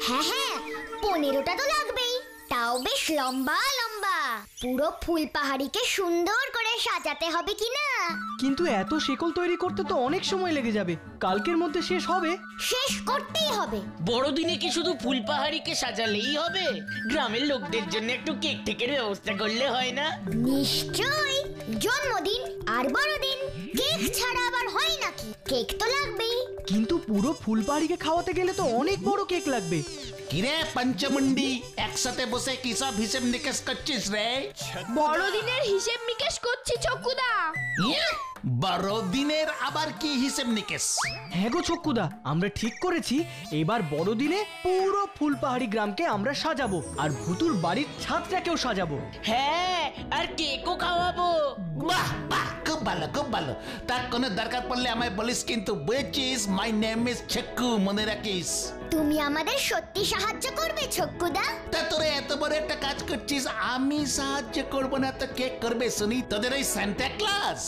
হ্যাঁ হ্যাঁ, 15টা তো লাগবেই, তাও বেশ লম্বা লম্বা। পুরো ফুল পাহাড়িকে সুন্দর করে সাজাতে হবে কিনা। কিন্তু এত শিকল তৈরি করতে তো অনেক সময় লেগে যাবে, কালকের মধ্যে শেষ হবে? শেষ করতেই হবে। বড়দিনে কি শুধু ফুল পাহাড়িকে সাজালেই হবে? গ্রামের লোকদের জন্য একটু কেক টেকের ব্যবস্থা করলে হয় না? নিশ্চয়ই, জন্মদিন আর বড়দিন, কেক ছাড়া আবার হয় নাকি? কেক তো লাগবেই। কিন্তু পুরো ফুল পাহাড়িকে খাওয়াতে গেলে তো অনেক বড় কেক লাগবে। কিরে পঞ্চমুন্ডি, একসাথে বসে কি সব হিসেব নিকেশ করছিস রে? বড়দিনের হিসেব নিকেশ করছি চকুদা। বড়দিনের আবার কি হিসেব নিকেশ? হ্যাঁ গো ছক্কুদা, আমরা ঠিক করেছি এবার বড়দিনে পুরো ফুল পাহাড়ি গ্রামকে আমরা সাজাবো, আর ভুতুর বাড়ির ছাদটাকেও সাজাবো। হ্যাঁ, আর কেকও খাওয়াবো। বাহ বাহ, খুব ভালো খুব ভালো। তার কোনো দরকার পড়লে আমায় বলিস কিন্তু, বুঝছিস? মাই নেম ইজ ছক্কু, মনে রাখিস। তুমি আমাদের সত্যি সাহায্য করবে ছক্কুদা? তা তোরা এত বড় একটা কাজ করছিস, আমি সাহায্য করবো না তো কে করবে শুনি? তোদের ওই সান্টা ক্লজ?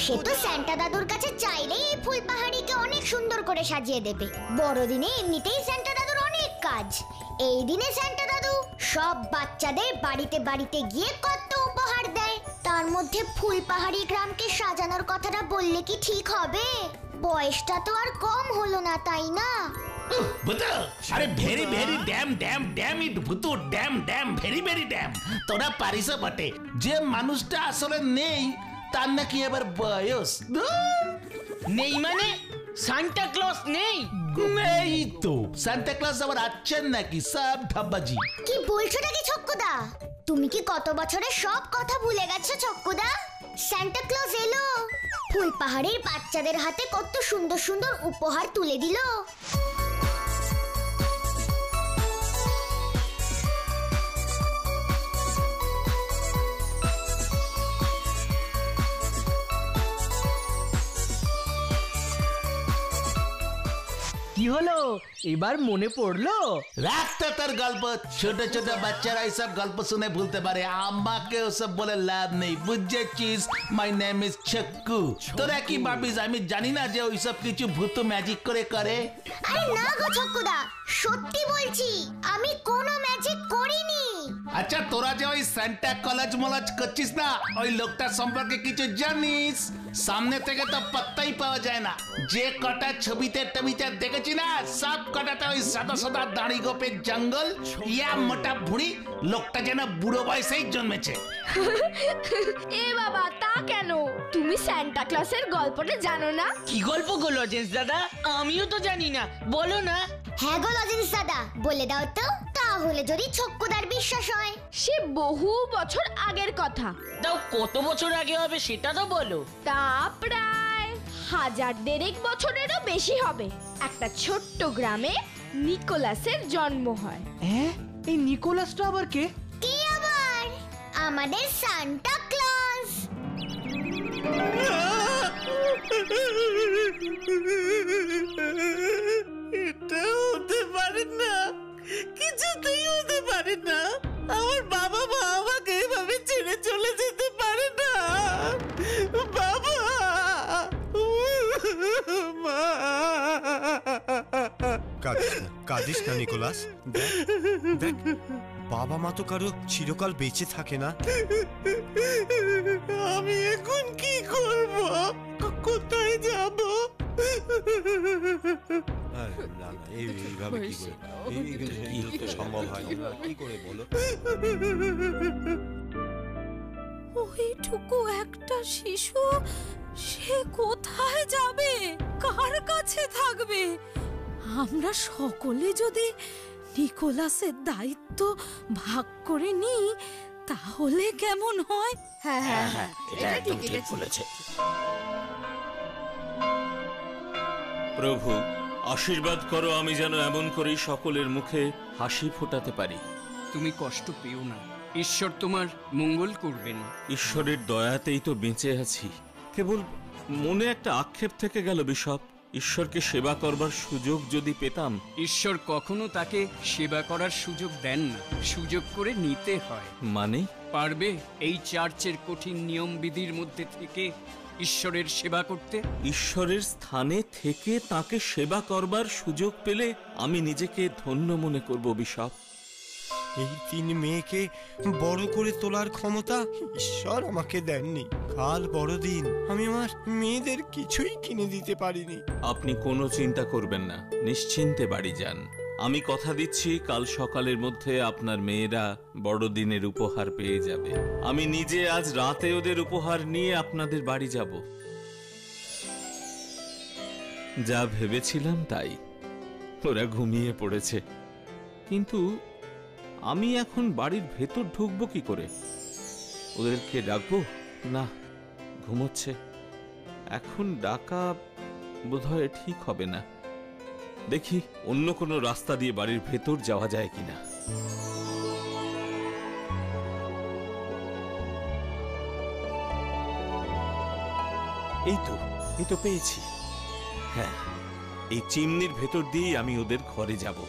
সে তো সান্টা দাদুর কাছে চাইলেই এই ফুল পাহাড়িকে অনেক সুন্দর করে সাজিয়ে দেবে। বড়দিনে এমনিতেই সান্টা দাদুর অনেক কাজ। এই দিনে সান্টা দাদু সব বাচ্চাদের বাড়িতে বাড়িতে গিয়ে কত উপহার দেয়, তার মধ্যে ফুল পাহাড়ি গ্রামকে সাজানোর কথাটা বললে কি ঠিক হবে? বয়সটা তো আর কম হলো না, তাই না? ভুতু, আরে very very damn damn damn it Bhutu, damn damn very very damn. তোরা পারিস বটে, যে মানুষটা আসলে নেই তার নাকি এবার বয়স। নেই মানে? সান্টা ক্লজ নেই? নেই তো, সান্টা ক্লজ আবার আছেন নাকি? সব ঢাব্বাজি। কি বলছো নাকি ছক্কুদা? তুমি কি কত বছরের সব কথা ভুলে গেছো ছক্কুদা? সান্টা ক্লজ এলো, ফুল পাহাড়ের বাচ্চাদের হাতে কত সুন্দর সুন্দর উপহার তুলে দিল। কি হলো, এবার মনে পড়লো? রাখতে তোর গল্প, ছোট ছোট বাচ্চারা এইসব গল্প শুনে ভুলতে পারে, আমাকে ওসব বলে লাভ নেই, বুঝেছিস? My name is Chhakku. তোরা কি ভাবিস আমি জানি না যে ওইসব কিছু ভূত ম্যাজিক করে করে? আরে না গো ছক্কুদা, সত্যি বলছি, আমি কোনো ম্যাজিক করিনি। আচ্ছা, তোরা যে ওই সান্টা কলেজ মলজ করছিস না, ওই লোকটার সম্পর্কে কিছু জানিস? সামনে থেকে তো পাত্তাই পাওয়া যায় না। যে কটা ছবিতে টবিতে দেখেছি না, সব কটাতে ওই সাদা সাদা দাড়ি গোপের জঙ্গল, ইয়া মোটা ভুড়ি, লোকটা যেন বুড়ো বয়সেই জন্মেছে। এ বাবা, তা কেন? তুমি সান্টা ক্লজের গল্পটা জানো না? কি গল্প গো লজেন্স দাদা? আমিও তো জানি না, বলো না। হ্যাঁ গো লজেন্স দাদা, বলে দাও তো, তাহলে যদি ছক্কুদার বিশ্বাস হয়। সে বহু বছর আগের কথা। তাও কত বছর আগে হবে সেটা তো বলো। তা প্রায় 1000 বছরেরও বেশি হবে। একটা ছোট্ট গ্রামে নিকোলাসের জন্ম হয়। হ্যাঁ, এই নিকোলাসটা আবার কে? কে আবার? আমাদের সান্টা ক্লজ। এটা হতে পারে না, কিছুতেই হতে পারে না। আমার বাবা মা আমাকে এভাবে ছেড়ে চলে যেতে পারে না। বাবা মা। কাঁদিস না নিকোলাস, দেখ বাবা মা তো কারো চিরকাল বেঁচে থাকে না। আমি এখন কি করব? কোথায় যাব? এইভাবে কি করে সম্ভব হয়? কি করে বলো? ওইটুকু একটা শিশু, সে কোথায় যাবে, কার কাছে থাকবে? আমরা সকলে যদি নিকোলাসের দায়িত্ব ভাগ করে নিই তাহলে কেমন হয়? হ্যাঁ হ্যাঁ হ্যাঁ, এটা ঠিক বলেছে। প্রভু, আশীর্বাদ করো আমি যেন এমন করে সকলের মুখে হাসি ফোটাতে পারি। তুমি কষ্ট পেও না, ঈশ্বর তোমার মঙ্গল করবেন। ঈশ্বরের দয়াতেই তো বেঁচে আছি। কেবল মনে একটা আক্ষেপ থেকে গেল বিশপ, ঈশ্বরকে সেবা করবার সুযোগ যদি পেতাম। ঈশ্বর কখনো তাকে সেবা করার সুযোগ দেন না, সুযোগ করে নিতে হয়। মানে? পারবে এই চার্চের কঠিন নিয়ম বিধির মধ্যে থেকে ঈশ্বরের সেবা করতে? ঈশ্বরের স্থানে থেকে তাকে সেবা করবার সুযোগ পেলে আমি নিজেকে ধন্য মনে করব বিশপ। এই 3 মেয়েকে বড় করে তোলার ক্ষমতা ঈশ্বর আমাকে দেননি। কাল বড়দিন, আমি আমার মেয়েদের কিছুই কিনে দিতে পারিনি। আপনি কোনো চিন্তা করবেন না, নিশ্চিন্তে বাড়ি যান। আমি কথা দিচ্ছি কাল সকালের মধ্যে আপনার মেয়েরা বড়দিনের উপহার পেয়ে যাবে। আমি নিজে আজ রাতে ওদের উপহার নিয়ে আপনাদের বাড়ি যাব। যা ভেবেছিলাম তাই, ওরা ঘুমিয়ে পড়েছে। কিন্তু আমি এখন বাড়ির ভেতর ঢুকবো কি করে? ওদেরকে ডাকবো? না, ঘুমোচ্ছে। এখন ডাকা বোধহয় ঠিক হবে না। দেখি অন্য কোনো রাস্তা দিয়ে বাড়ির ভেতর যাওয়া যায় কিনা। এই তো পেয়েছি। হ্যাঁ, এই চিমনির ভেতর দিয়ে আমি ওদের ঘরে যাব।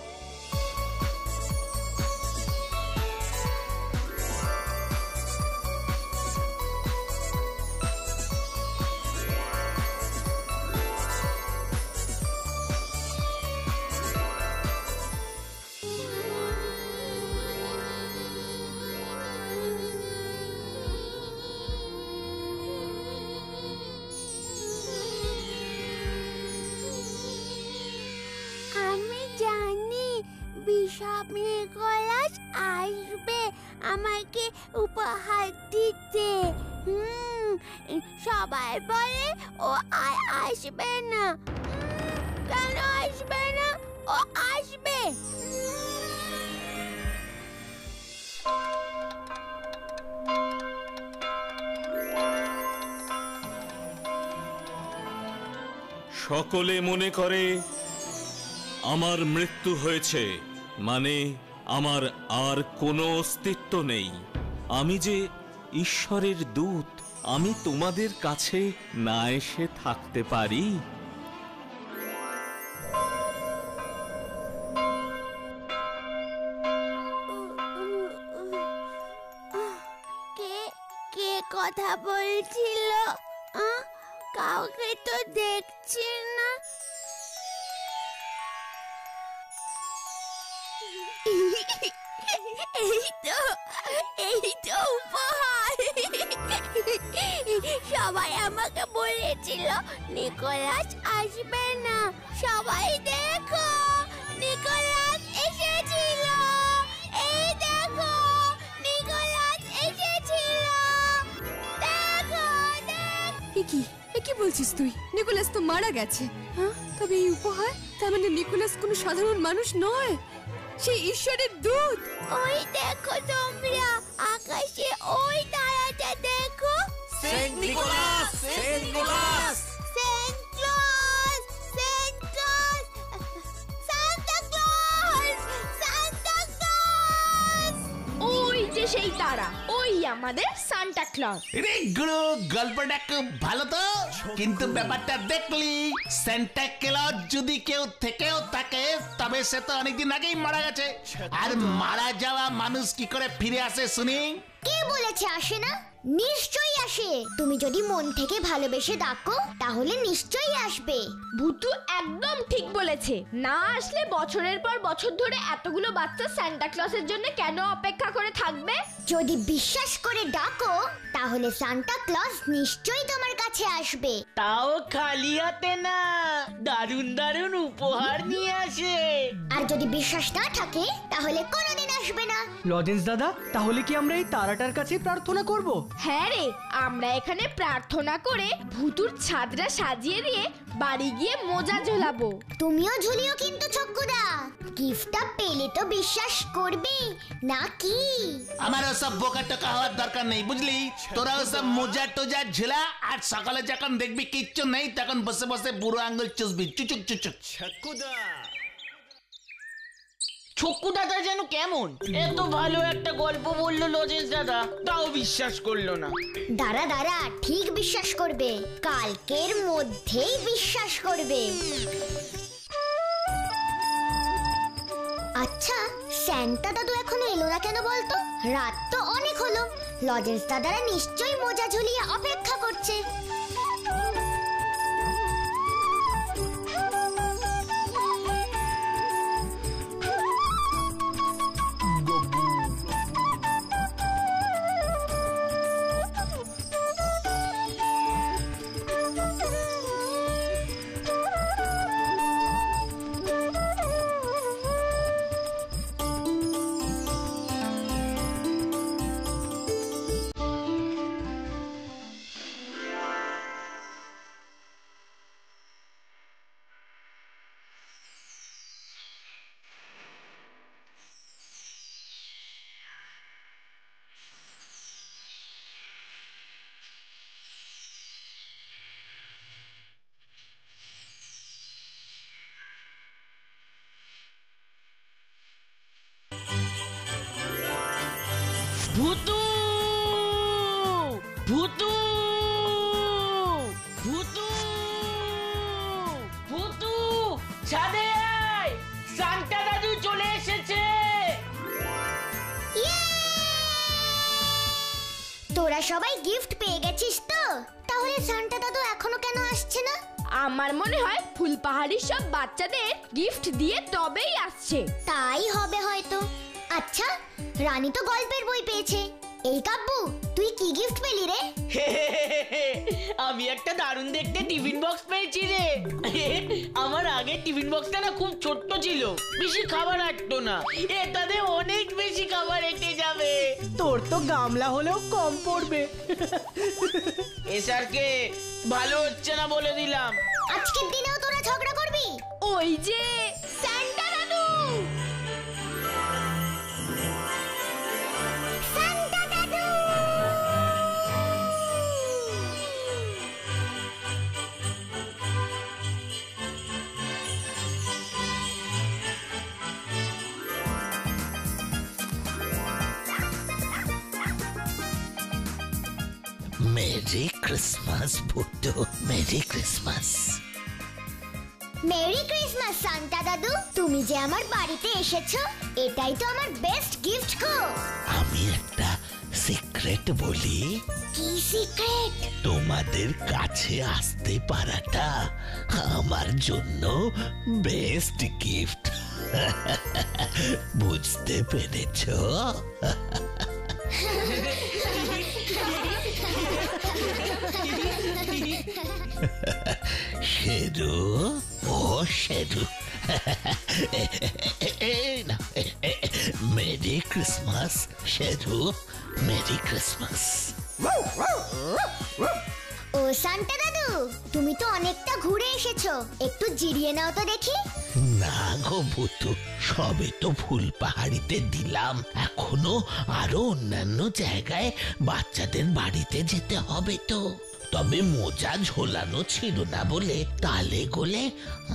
বিশপ নিকোলাস আসবে আমাকে উপহার দিতে। সবাই বলে ও আসবে না। কেন আসবে না? ও আসবে। সকলে মনে করে আমার মৃত্যু হয়েছে, মানে আমার আর কোনো অস্তিত্ব নেই। আমি যে ঈশ্বরের দূত, আমি তোমাদের কাছে না এসে থাকতে পারি? কে কথা বলছিল? কাউকে তো দেখছি না। এই তো উপহার। সবাই আমাকে বলেছিল নিকোলাস আসবে না। সবাই দেখো, নিকোলাস এসেছিল। এই দেখো, নিকোলাস এসেছিল। দেখো। কি বলছিস তুই? নিকোলাস তো মারা গেছে। হ্যাঁ, তবে এই উপহার, তার মানে নিকোলাস কোনো সাধারণ মানুষ নয়, সে ঈশ্বরের দূত। ওই দেখো তোমরা, আকাশে ওই তারাটা দেখো। Saint Nicholas, Saint Nicholas, Saint Claus, Saint Claus, Santa Claus, Santa Claus. ওই যে সেই তারা, ওই আমাদের সান্টা ক্লজ। রে গুরু, গল্পটা খুব ভালো তো, কিন্তু ব্যাপারটা দেখলি, সান্টা ক্লজ যদি কেউ থেকেও থাকে তবে সে তো অনেকদিন আগেই মারা গেছে। আর মারা যাওয়া মানুষ কি করে ফিরে আসে শুনি? কে বলেছে আসে না? নিশ্চয়ই আসে। তুমি যদি মন থেকে ভালোবেসে ডাকো তাহলে নিশ্চয়ই আসবে। ভুতু একদম ঠিক বলেছে। না আসলে বছরের পর বছর ধরে এতগুলো বাচ্চা সান্টা ক্লজের জন্য কেন অপেক্ষা করে থাকবে? যদি বিশ্বাস করে ডাকো তাহলে সান্টা ক্লজ নিশ্চয়ই তোমার কাছে আসবে। তাও খালি হাতে না, দারুণ দারুণ উপহার নিয়ে আসে। আর যদি বিশ্বাস না থাকে তাহলে কোনোদিন আসবে না। লজেন্স দাদা, তাহলে কি আমরা এই তারাটার কাছে প্রার্থনা করব? হ্যাঁ রে, আমরা এখানে প্রার্থনা করে ভুতুর ছাদটা সাজিয়ে দিয়ে বাড়ি গিয়ে মোজা ঝোলাবো। তুমিও ঝুলিও কিন্তু ছক্কুদা। গিফটটা পেলে তো বিশ্বাস করবে নাকি? আমার ওসব বোকা টোকা হওয়ার দরকার নেই, বুঝলি? তোরা ওসব মোজা টোজা ঝোলা, আর সকালে যখন দেখবি কিচ্ছু নেই তখন বসে বসে বুড়ো আঙ্গুল চুষবি, চুচুক চুচুক। ছক্কু দাদা যেন কেমন, এত ভালো একটা গল্প বললো লজেন্স দাদা, তাও বিশ্বাস করলো না। দাঁড়া, ঠিক বিশ্বাস করবে, কালকের মধ্যেই বিশ্বাস করবে। আচ্ছা, স্যান্টা দাদু এখনো এলো না কেন বলতো? রাত তো অনেক হলো। লজেন্স দাদারা নিশ্চয়ই মোজা ঝুলিয়ে অপেক্ষা করছে। ছাদে আয়, সান্টা দাদু চলে এসেছে। তোরা সবাই গিফট পেয়ে গেছিস তো? তাহলে সান্টা দাদু এখনো কেন আসছে না? আমার মনে হয় ফুলপাহাড়ির সব বাচ্চাদের গিফট দিয়ে তবেই আসছে। তাই হবে হয়তো। আচ্ছা, রানী তো গল্পের বই পেয়েছে। এই কাব্বু, তুই কি গিফট পেলি রে? আমি একটা দারুণ দেখতে টিফিন বক্স পেয়েছি রে। আমার আগে টিফিন বক্সটা না খুব ছোট্ট ছিল, বেশি খাবার আটতো না। এটাতে অনেক বেশি খাবার এঁটে যাবে। তোর তো গামলা হলেও কম পড়বে। এসআরকে ভালো হচ্ছে না বলে দিলাম। আজকের দিনেও তোরা ঝগড়া করবি? ওই যে সান্টা দাদু! সান্টা দাদু! Merry Christmas Bhutto, Mary Christmas. Merry Christmas Santa দাদু। তুমি যে আমার বাড়িতে এসেছো, এটাই তো আমার বেস্ট গিফট গো। আমি একটা সিক্রেট বলি। কি সিক্রেট? তোমাদের কাছে আসতে পারাটা আমার জন্য বেস্ট গিফট। বুঝতে পেরেছো? শেরু, ও Sheru, merry Christmas Sheru, merry Christmas. ও সান্টা দাদু, তুমি তো অনেকটা ঘুরে এসেছো, একটু জিরিয়ে নাও তো দেখি। না গো ভুতু, সবে তো ফুলপাহাড়িতে দিলাম, এখনো আরো অন্যান্য জায়গায় বাচ্চাদের বাড়িতে যেতে হবে তো। তবে মোজা ঝোলানো ছিল না বলে তালে গোলে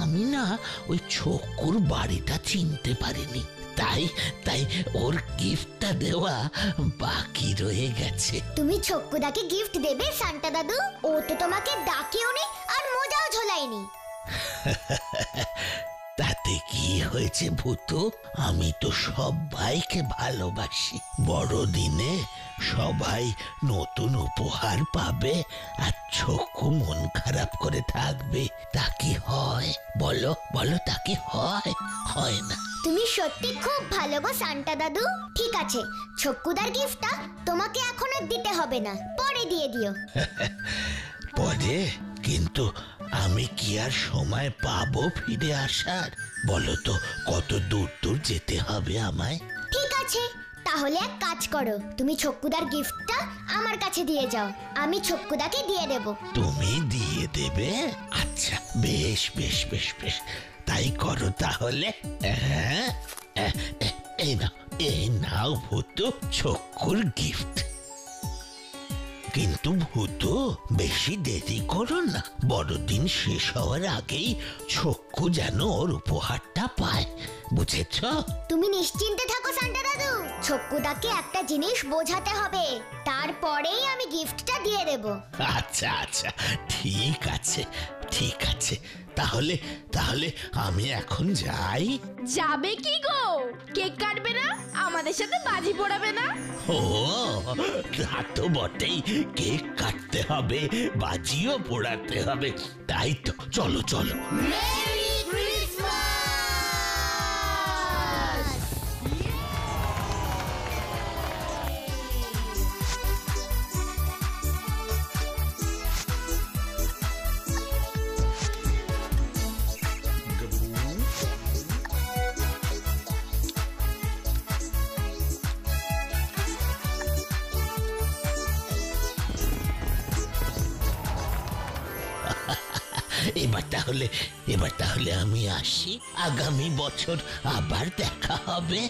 আমি না ওই ছকুর বাড়িটা চিনতে পারিনি। তাই তাই ওর গিফটটা দেওয়া বাকি রয়ে গেছে। তুমি ছক্কুদাকে গিফট দেবে সান্টা দাদু? ও তো তোমাকে ডাকেও নি আর মোজাও ঝোলায়নি। তাতে কি হয়েছে ভূতু? আমি তো সবাইকে ভালোবাসি। বড়দিনে সবাই নতুন উপহার পাবে আর ছকু মন খারাপ করে থাকবে, তা কি হয়? বলো বলো, তা কি হয়? হয় না। তুমি সত্যি খুব ভালো গো সান্টা দাদু। ঠিক আছে, ছক্কুদার গিফটটা তোমাকে এখন আর দিতে হবে না, পরে দিয়ে দিও। পরে? কিন্তু আমি কি আর সময় পাবো ফিরে আসার? বলো তো, কত দূর দূর যেতে হবে আমায়? ঠিক আছে, তাহলে এক কাজ করো, তুমি ছক্কুদার গিফটটা আমার কাছে দিয়ে যাও, আমি ছক্কুদাকে দিয়ে দেব। তুমি দিয়ে দেবে? আচ্ছা, বেশ বেশ বেশ বেশ, তাই করো তাহলে। এই নাও ভূতু ছক্কুর গিফট। কিন্তু ভূতু, বেশি দেরি করো না, বড়দিন শেষ হওয়ার আগেই ছক্কু যেন ওর উপহারটা পায়, বুঝেছ? তুমি নিশ্চিন্তে থাকো সান্টা দাদু, ছক্কুদাকে একটা জিনিস বোঝাতে হবে, তারপরেই আমি গিফটটা দিয়ে দেব। আচ্ছা আচ্ছা, ঠিক আছে ঠিক আছে, তাহলে তাহলে আমি এখন যাই। যাবে কি গো? কেক কাটবে না? আমাদের সাথে বাজি পোড়াবে না? ও, তা তো বটেই, কেক কাটতে হবে, বাজিও পোড়াতে হবে, তাই তো, চলো চলো। এবার তাহলে আমি আসি, আগামী বছর আবার দেখা হবে।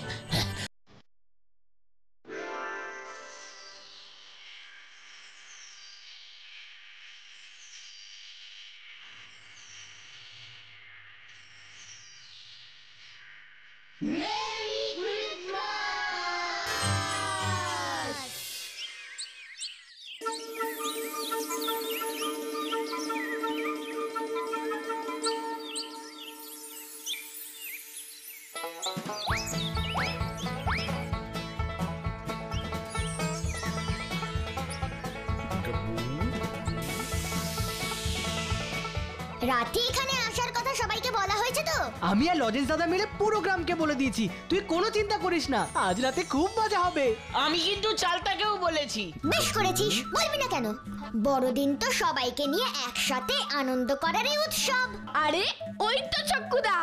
রাতে এখানে আসার কথা সবাইকে বলা হয়েছে তো? আমি আর লজেন্স দাদা মিলে পুরো গ্রামকে বলে দিয়েছি, তুই কোনো চিন্তা করিস না, আজ রাতে খুব মজা হবে। আমি কিন্তু চালতাকেও বলেছি। বেশ করেছিস, বলবি না কেন? বড়দিন তো সবাইকে নিয়ে একসাথে আনন্দ করারই উৎসব। আরে ওই তো চক্কুদা।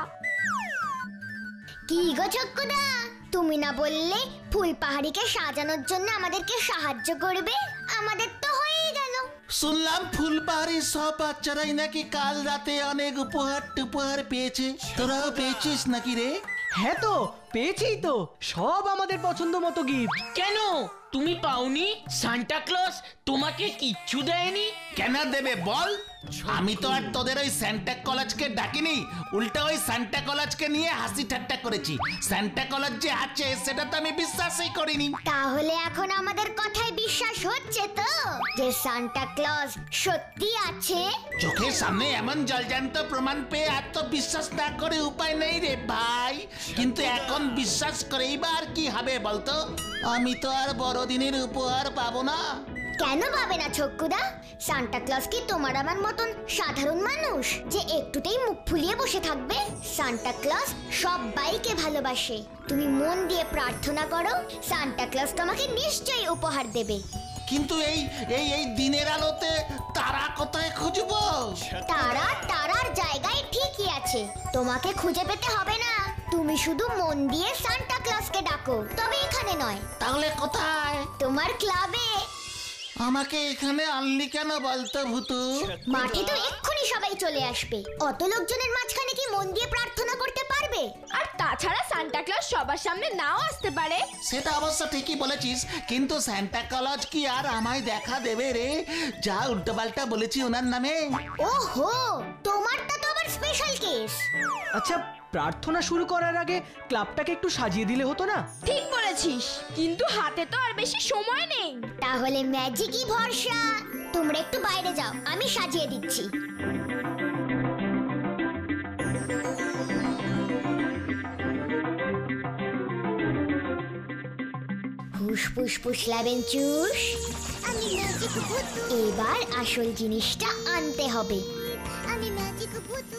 কি গো চক্কুদা, তুমি না বললে ফুল পাহাড়িকে সাজানোর জন্য আমাদেরকে সাহায্য করবে? আমাদের তো হয়েই গেল। শুনলাম ফুলবাড়ির সব বাচ্চারাই নাকি কাল রাতে অনেক উপহার পেয়েছে। তোরাও পেয়েছিস নাকি রে? হ্যাঁ তো পেয়েছি তো, সব আমাদের পছন্দ মতো গিফট। কেন তুমি পাওনি? সান্টা ক্লজ তোমাকে কিচ্ছু দেয়নি? কেন দেবে বল? আমি তো আর তোদের ওই সান্টা কলেজকে ডাকিনি, উল্টা ওই সান্টা কলেজকে নিয়ে হাসি ঠাট্টা করেছি। সান্টা কলেজ যে আছে সেটা তো আমি বিশ্বাসই করিনি। তাহলে এখন আমাদের কথায় বিশ্বাস হচ্ছে তো যে সান্টা ক্লজ সত্যি আছে? চোখের সামনে এমন জলজান্ত প্রমাণ পেয়ে আর তো বিশ্বাস না করে উপায় নেই রে ভাই। কিন্তু এখন বিশ্বাস করেই বা আর কি হবে বলতো? আমি তো আর বড়দিনের উপহার পাবো না। কেন পাবে না চক্কুদা? সান্টা ক্লজ কি তোমার আমার মতন সাধারণ মানুষ যে একটুতেই মুখ ফুলিয়ে বসে থাকবে? সান্টা ক্লজ সবাইকে ভালোবাসে। তুমি মন দিয়ে প্রার্থনা করো, সান্টা ক্লজ তোমাকে নিশ্চয়ই উপহার দেবে। কিন্তু এই দিনের আলোতে তারা কোথায় খুঁজবো? তারার জায়গায় ঠিকই আছে, তোমাকে খুঁজে পেতে হবে না। তুমি শুধু মন দিয়ে সান্টা ক্লজকে ডাকো, তবে এখানে নয়। তাহলে কোথায়? তোমার ক্লাবে। আমাকে এখানে আনলি কেন বলতো ভূতু? মাঠে তো এক্ষুনি সবাই চলে আসবে, অত লোকজনের মাঝখানে কি মন দিয়ে প্রার্থনা করতে পারবে? আর তাছাড়া সান্টা ক্লজ সবার সামনে নাও আসতে পারে। সেটা অবশ্য ঠিকই বলেছিস, কিন্তু সান্টা ক্লজ কি আর আমায় দেখা দেবে রে? যা উল্টোপাল্টা বলেছি ওনার নামে। ওহো, তোমারটা তো আবার স্পেশাল কেস। আচ্ছা, প্রার্থনা শুরু করার আগে ক্লাবটাকে একটু সাজিয়ে দিলে হতো না? ঠিক বলেছিস, কিন্তু হাতে তো আর বেশি সময় নেই। তাহলে ম্যাজিকই ভরসা। তোমরা একটু বাইরে যাও, আমি সাজিয়ে দিচ্ছি। ফুস ফুস ফুসলাবেন চুস। এবার আসল জিনিসটা আনতে হবে।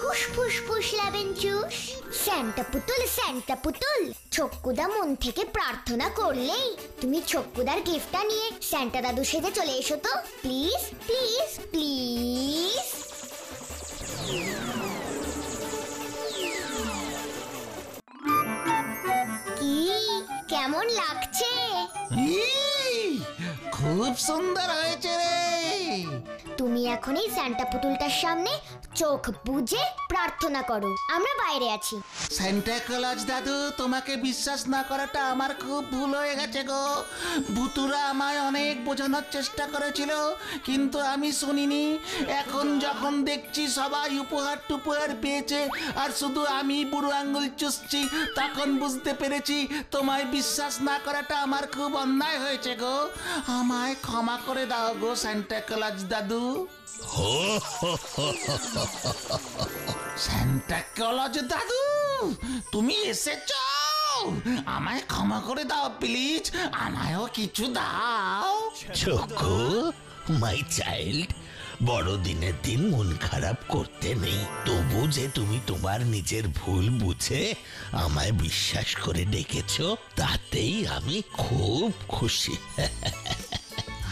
ফুস ফুস ফুসলাবেন চুস। স্যান্টা পুতুল, চক্কুদা মন থেকে প্রার্থনা করলেই তুমি চক্কুদার গিফটটা নিয়ে স্যান্টা দাদু সেজে চলে এসো তো, প্লিজ প্লিজ প্লিজ। কি কেমন লাগছে? খুব সুন্দর হয়েছে রে। তুমি এখন এই স্যান্টা পুতুলটার সামনে চোখ বুজে প্রার্থনা করো, আমরা বাইরে আছি। সান্টা ক্লজ দাদু, তোমাকে বিশ্বাস না করাটা আমার খুব ভুল হয়ে গেছে গো। ভূতুরা আমায় অনেক বোঝানোর চেষ্টা করেছিল, কিন্তু আমি শুনিনি। এখন যখন দেখছি সবাই উপহার পেয়েছে আর শুধু আমি বুড়ো আঙ্গুল চুষছি, তখন বুঝতে পেরেছি তোমায় বিশ্বাস না করাটা আমার খুব অন্যায় হয়েছে গো। আমায় ক্ষমা করে দাও গো সান্টা ক্লজ দাদু। সান্টা ক্লজ দাদু, তুমি এসেছো? আমায় ক্ষমা করে দাও প্লিজ, আমায়ও কিছু দাও। চোখো, মাই চাইল্ড, বড়দিনের দিন মন খারাপ করতে নেই। তবু যে তুমি তোমার নিজের ভুল বুঝে আমায় বিশ্বাস করে ডেকেছো, তাতেই আমি খুব খুশি।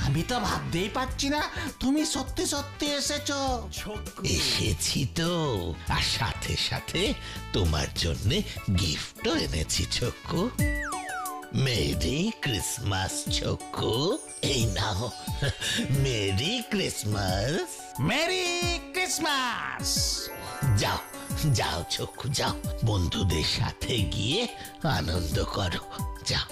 আমি তো ভাবতেই পারছি না তুমি সত্যি সত্যি এসেছো। এসেছি তো, আর সাথে সাথে তোমার জন্য গিফটও এনেছি চোখো। মেরি ক্রিসমাস চোখো, এই নাও। Merry Christmas. Merry Christmas. যাও যাও চোখো, যাও বন্ধুদের সাথে গিয়ে আনন্দ করো, যাও।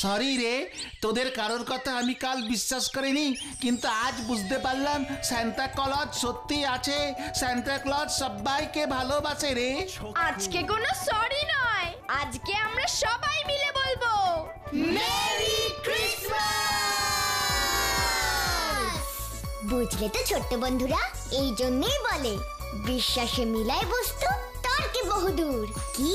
সরি রে, তোদের কারোর কথা আমি কাল বিশ্বাস করিনি, কিন্তু আজ বুঝতে পারলাম সান্টা ক্লজ সত্যি আছে। সান্টা ক্লজ সবাইকে ভালোবাসে রে। আজকে কোনো সরি নয়, আজকে আমরা সবাই মিলে বলবো মেরি ক্রিসমাস। বুঝলে তো ছোট্ট বন্ধুরা, এই জন্যই বলে বিশ্বাসে মিলায় বস্তু তর্কে বহুদূর। কি